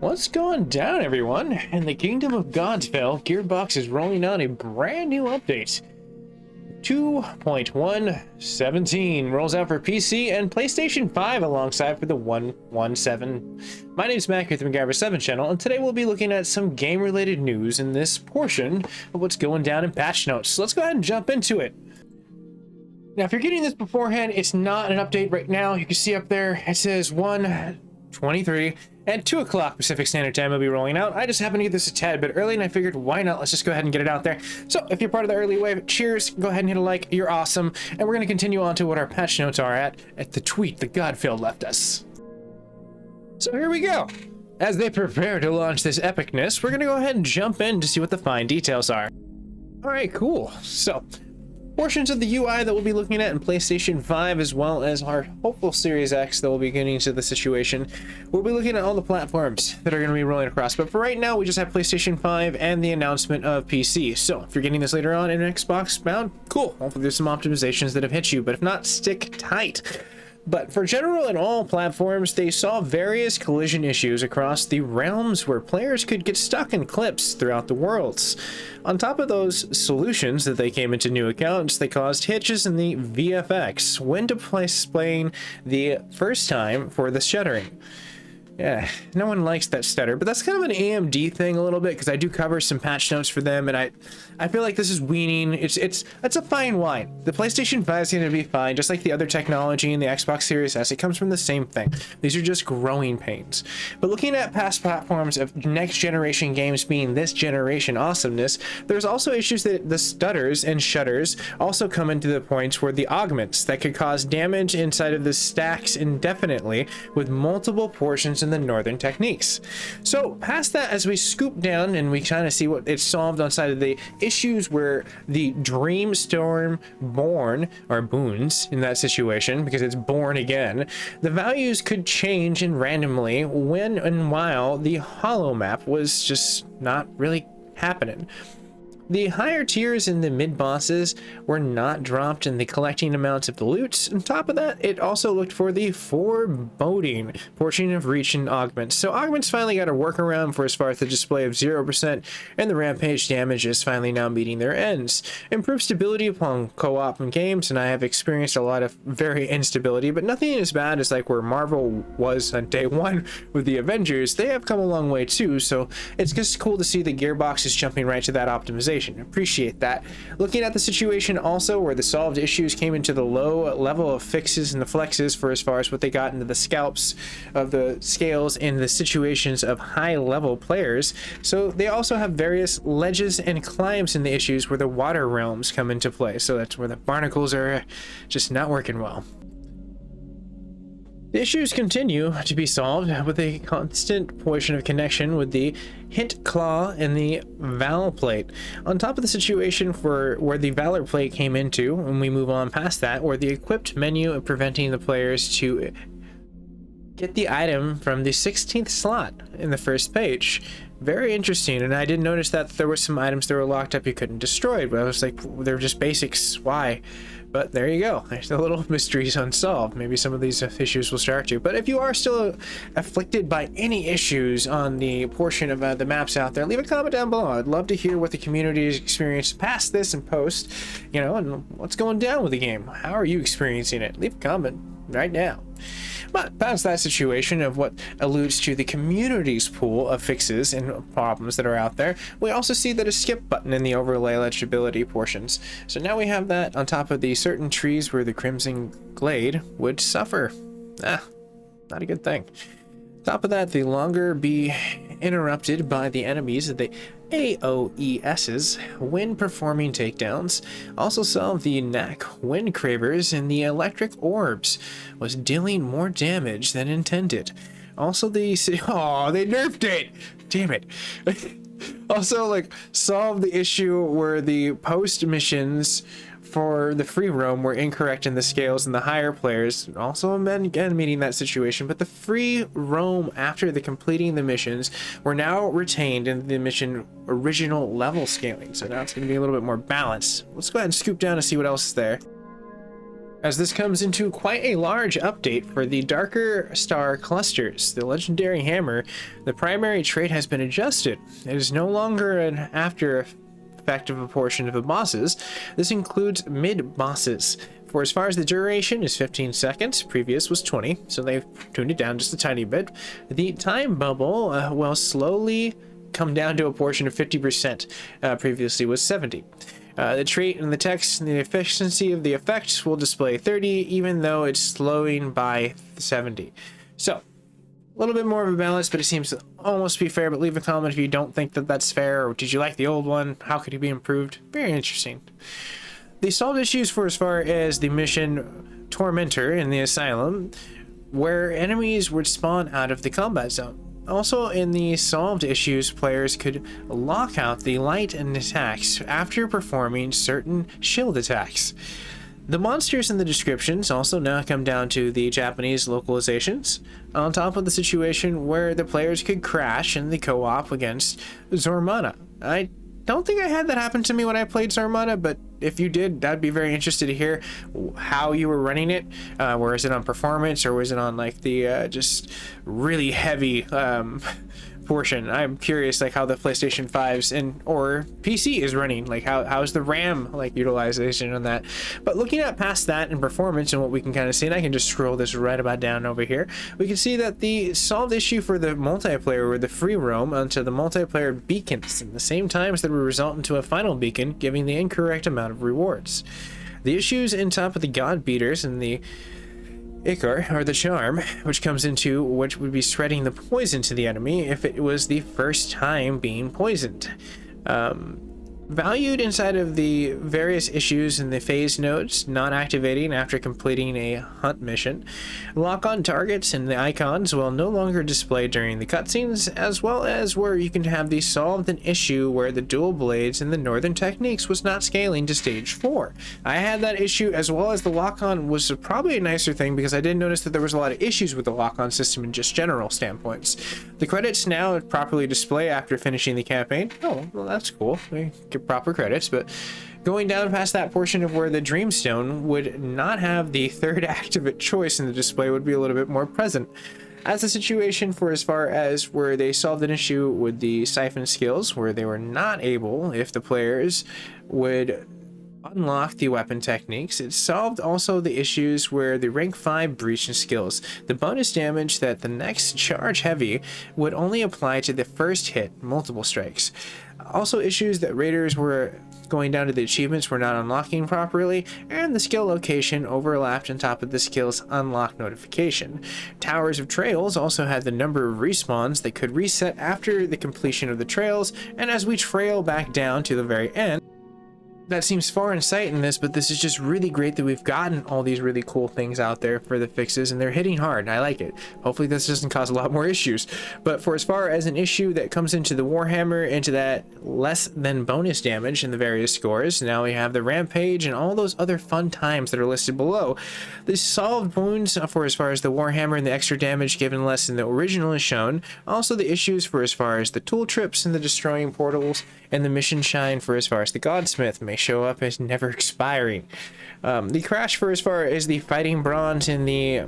What's going down, everyone? In the kingdom of Godfall, Gearbox is rolling out a brand new update. 2.1.17 rolls out for PC and PlayStation 5 alongside for the 1.1.7. My name's Mac with the MacGyver7 channel, and today we'll be looking at some game-related news in this portion of what's going down in patch notes. So let's go ahead and jump into it. Now, if you're getting this beforehand, it's not an update right now. You can see up there, it says 1:23 at 2 o'clock Pacific Standard Time will be rolling out. I just happened to get this a tad bit early, and I figured, why not? Let's just go ahead and get it out there. So if you're part of the early wave, cheers, go ahead and hit a like, you're awesome. And we're going to continue on to what our patch notes are at the tweet that Godfall left us. So here we go. As they prepare to launch this epicness, we're going to go ahead and jump in to see what the fine details are. All right, cool. So portions of the UI that we'll be looking at in PlayStation 5, as well as our hopeful Series X that will be getting into the situation. We'll be looking at all the platforms that are going to be rolling across, but for right now, we just have PlayStation 5 and the announcement of PC. So if you're getting this later on in Xbox bound, cool. Hopefully there's some optimizations that have hit you, but if not, stick tight. But for general and all platforms, they saw various collision issues across the realms where players could get stuck in clips throughout the worlds. On top of those solutions that they came into new accounts, they caused hitches in the VFX when displaying the first time for the shuddering. Yeah, no one likes that stutter, but that's kind of an AMD thing a little bit, because I do cover some patch notes for them, and I feel like this is weaning. It's a fine wine. The PlayStation 5 is going to be fine, just like the other technology in the Xbox Series S. It comes from the same thing. These are just growing pains. But looking at past platforms of next generation games being this generation awesomeness, there's also issues that the stutters and shudders also come into the points where the augments that could cause damage inside of the stacks indefinitely with multiple portions in the northern techniques. So past that, as we scoop down and we kind of see what it's solved on side of the issues where the Dreamstorm born or boons in that situation, because it's born again, the values could change and randomly when and while the hollow map was just not really happening. The higher tiers and the mid bosses were not dropped in the collecting amounts of the loot. On top of that, it also looked for the foreboding portion of reach and augments. So augments finally got a workaround for as far as the display of 0%, and the rampage damage is finally now meeting their ends. Improved stability upon co-op in games, and I have experienced a lot of very instability, but nothing as bad as like where Marvel was on day one with the Avengers. They have come a long way too, so it's just cool to see the Gearbox is jumping right to that optimization. Appreciate that. Looking at the situation also where the solved issues came into the low level of fixes and the flexes for as far as what they got into the scalps of the scales in the situations of high level players. So they also have various ledges and climbs in the issues where the water realms come into play. So that's where the barnacles are just not working well. The issues continue to be solved with a constant portion of connection with the hint claw and the valor plate. On top of the situation for where the valor plate came into, and we move on past that, where the equipped menu of preventing the players to get the item from the 16th slot in the first page. Very interesting, and I did notice that there were some items that were locked up you couldn't destroy, but I was like, they're just basics, why? But there you go. There's the little mysteries unsolved. Maybe some of these issues will start to. But if you are still afflicted by any issues on the portion of the maps out there, leave a comment down below. I'd love to hear what the community has experienced past this and post, you know, and what's going down with the game. How are you experiencing it? Leave a comment right now. But past that situation of what alludes to the community's pool of fixes and problems that are out there, we also see that a skip button in the overlay legibility portions. So now we have that on top of the certain trees where the Crimson Glade would suffer. Not a good thing. Top of that, the longer be interrupted by the enemies of the AOESs when performing takedowns. Also solved the knack wind cravers and the electric orbs was dealing more damage than intended. Also the oh, they nerfed it, damn it. Also like solved the issue where the post missions for the free roam were incorrect in the scales, and the higher players also again meeting that situation, but the free roam after the completing the missions were now retained in the mission original level scaling. So now it's going to be a little bit more balanced. Let's go ahead and scoop down and see what else is there. as this comes into quite a large update for the Darker Star clusters. The legendary hammer, the primary trait has been adjusted. It is no longer an after effect of a portion of the bosses. This includes mid-bosses. For as far as the duration is 15 seconds, previous was 20, so they've tuned it down just a tiny bit. The time bubble will slowly come down to a portion of 50%, previously was 70. The trait and the text and the efficiency of the effects will display 30, even though it's slowing by 70. So, a little bit more of a balance, but it seems to almost be fair. But leave a comment if you don't think that that's fair, or did you like the old one? How could it be improved? Very interesting. They solved issues for as far as the mission Tormentor in the Asylum, where enemies would spawn out of the combat zone. Also, in the solved issues, players could lock out the light and attacks after performing certain shield attacks. The monsters in the descriptions also now come down to the Japanese localizations, on top of the situation where the players could crash in the co-op against Zormana. I don't think I had that happen to me when I played Zormana, but if you did, I'd be very interested to hear how you were running it. Was it on performance, or was it on like the just really heavy portion? I'm curious, like how the PlayStation 5's and or PC is running. Like how's the RAM like utilization on that? But looking at past that and performance and what we can kind of see, and I can just scroll this right about down over here, we can see that the solved issue for the multiplayer with the free roam onto the multiplayer beacons in the same times that would result into a final beacon giving the incorrect amount of rewards. The issues in top of the god beaters and the Icar, or the charm, which comes into which would be spreading the poison to the enemy if it was the first time being poisoned. Valued inside of the various issues in the phase nodes, not activating after completing a hunt mission. Lock-on targets and the icons will no longer display during the cutscenes, as well as where you can have the solved an issue where the dual blades and the northern techniques was not scaling to stage 4. I had that issue, as well as the lock-on was probably a nicer thing because I did notice that there was a lot of issues with the lock-on system in just general standpoints. The credits now properly display after finishing the campaign. Oh, well, that's cool. We get proper credits, but going down past that portion of where the Dreamstone would not have the third activate choice in the display would be a little bit more present. As a situation for as far as where they solved an issue with the siphon skills, where they were not able, if the players would unlock the weapon techniques. It solved also the issues where the rank 5 breaching skills, the bonus damage that the next charge heavy would only apply to the first hit, multiple strikes. Also issues that raiders were going down to the achievements were not unlocking properly, and the skill location overlapped on top of the skill's unlock notification. Towers of Trails also had the number of respawns that could reset after the completion of the trails, and as we trail back down to the very end. That seems far in sight in this, but this is just really great that we've gotten all these really cool things out there for the fixes, and they're hitting hard. I like it. Hopefully this doesn't cause a lot more issues. But for as far as an issue that comes into the Warhammer, into that less than bonus damage in the various scores, now we have the Rampage and all those other fun times that are listed below. The solved wounds for as far as the Warhammer and the extra damage given less than the original is shown. Also the issues for as far as the tool trips and the destroying portals, and the mission shine for as far as the Godsmith may show up as never expiring. The crash for as far as the fighting bronze in the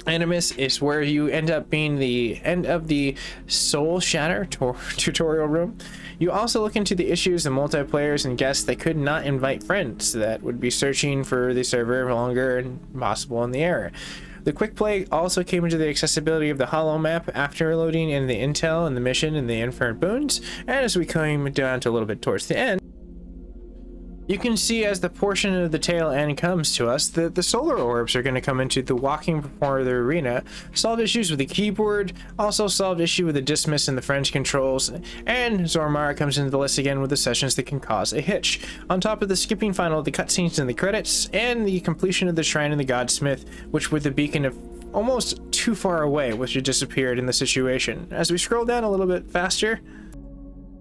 Animus is where you end up being the end of the Soul Shatter tutorial room. You also look into the issues of multiplayers and guests that could not invite friends that would be searching for the server longer and possible in the era. The quick play also came into the accessibility of the holo map after loading in the intel and the mission and the inferred boons, and as we came down to a little bit towards the end, you can see as the portion of the tail end comes to us that the solar orbs are going to come into the walking before the arena, solved issues with the keyboard, also solved issue with the dismiss and the French controls, and Zormara comes into the list again with the sessions that can cause a hitch. On top of the skipping final, the cutscenes and the credits, and the completion of the Shrine and the Godsmith, which with the beacon of almost too far away, which had disappeared in the situation. As we scroll down a little bit faster,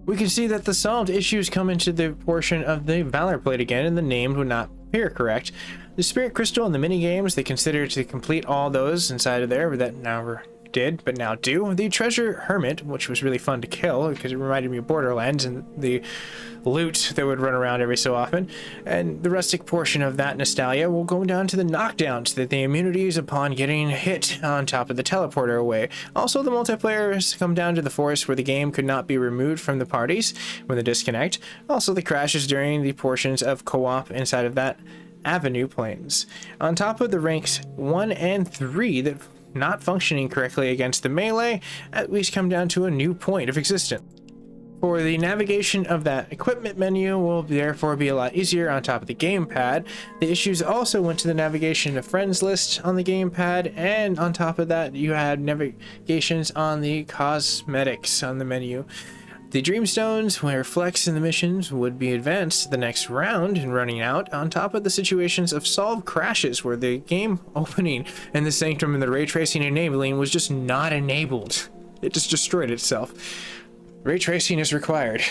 we can see that the solved issues come into the portion of the Valor Plate again, and the named would not appear correct. The Spirit Crystal and the mini games, they consider to complete all those inside of there, but that now we're did, but now do. The Treasure Hermit, which was really fun to kill because it reminded me of Borderlands and the loot that would run around every so often. And the rustic portion of that nostalgia will go down to the knockdowns, that the immunities upon getting hit on top of the teleporter away. Also, the multiplayer has come down to the forest where the game could not be removed from the parties when they disconnect. Also, the crashes during the portions of co-op inside of that avenue planes. On top of the ranks 1 and 3 that not functioning correctly against the melee, at least come down to a new point of existence. For the navigation of that equipment menu will therefore be a lot easier on top of the gamepad. The issues also went to the navigation of friends list on the gamepad, and on top of that you had navigations on the cosmetics on the menu. The Dreamstones, where flex in the missions would be advanced to the next round and running out, on top of the situations of solve crashes where the game opening and the Sanctum and the ray tracing enabling was just not enabled. It just destroyed itself. Ray tracing is required.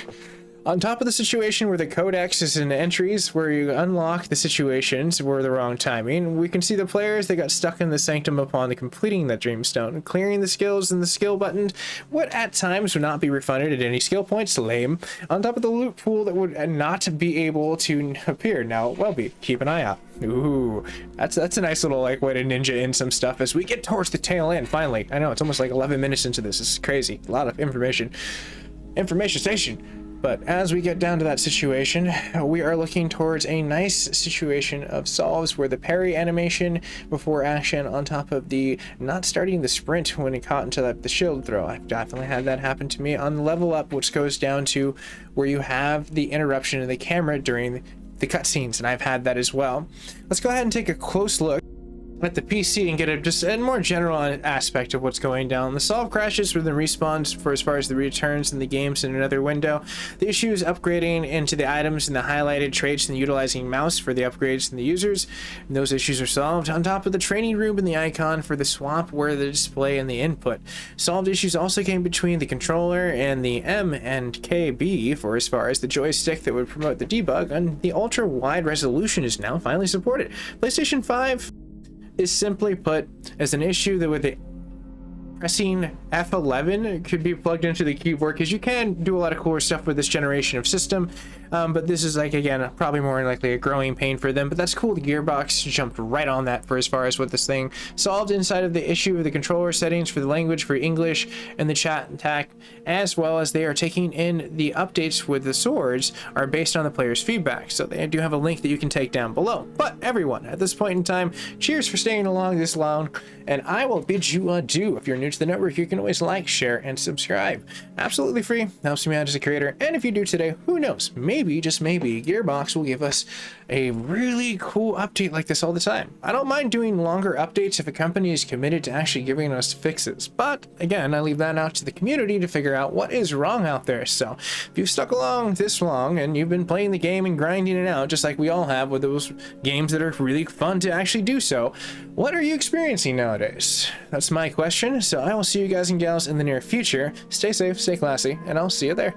On top of the situation where the codexes and entries where you unlock the situations were the wrong timing, we can see the players that got stuck in the Sanctum upon the completing that Dreamstone, clearing the skills and the skill buttons, what at times would not be refunded at any skill points, lame, on top of the loot pool that would not be able to appear. Now it will be. Keep an eye out. Ooh, that's a nice little like way to ninja in some stuff as we get towards the tail end finally. I know it's almost like 11 minutes into this. This is crazy. A lot of information station. But as we get down to that situation, we are looking towards a nice situation of solves where the parry animation before action on top of the not starting the sprint when it caught into the shield throw. I've definitely had that happen to me on level up, which goes down to where you have the interruption of the camera during the cutscenes, and I've had that as well. Let's go ahead and take a close look at the PC and get just a more general aspect of what's going down. The solve crashes with the respawns for as far as the returns in the games in another window. The issues upgrading into the items and the highlighted traits and utilizing mouse for the upgrades and the users. And those issues are solved. On top of the training room and the icon for the swap where the display and the input. Solved issues also came between the controller and the M and KB for as far as the joystick that would promote the debug, and the ultra wide resolution is now finally supported. PlayStation 5 is simply put as an issue that with the pressing F11 could be plugged into the keyboard, because you can do a lot of cooler stuff with this generation of system, but this is like, again, probably more likely a growing pain for them. But that's cool. The Gearbox jumped right on that for as far as what this thing solved inside of the issue of the controller settings for the language for English and the chat attack, as well as they are taking in the updates with the swords are based on the player's feedback, so they do have a link that you can take down below. But everyone, at this point in time, cheers for staying along this long, and I will bid you adieu. If you're new to the network, you can always like, share, and subscribe. Absolutely free, helps me out as a creator, and if you do today, who knows, maybe, just maybe, Gearbox will give us a really cool update like this all the time. I don't mind doing longer updates if a company is committed to actually giving us fixes, but again, I leave that out to the community to figure out what is wrong out there. So if you've stuck along this long and you've been playing the game and grinding it out just like we all have with those games that are really fun to actually do so, what are you experiencing nowadays? That's my question. So I will see you guys and gals in the near future. Stay safe, stay classy, and I'll see you there.